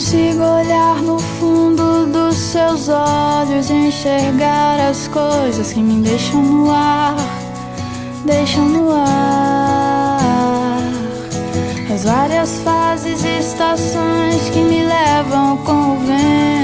consigo olhar no fundo dos seus olhos e enxergar as coisas que me deixam no ar, deixam no ar. As várias fases e estações que me levam com o vento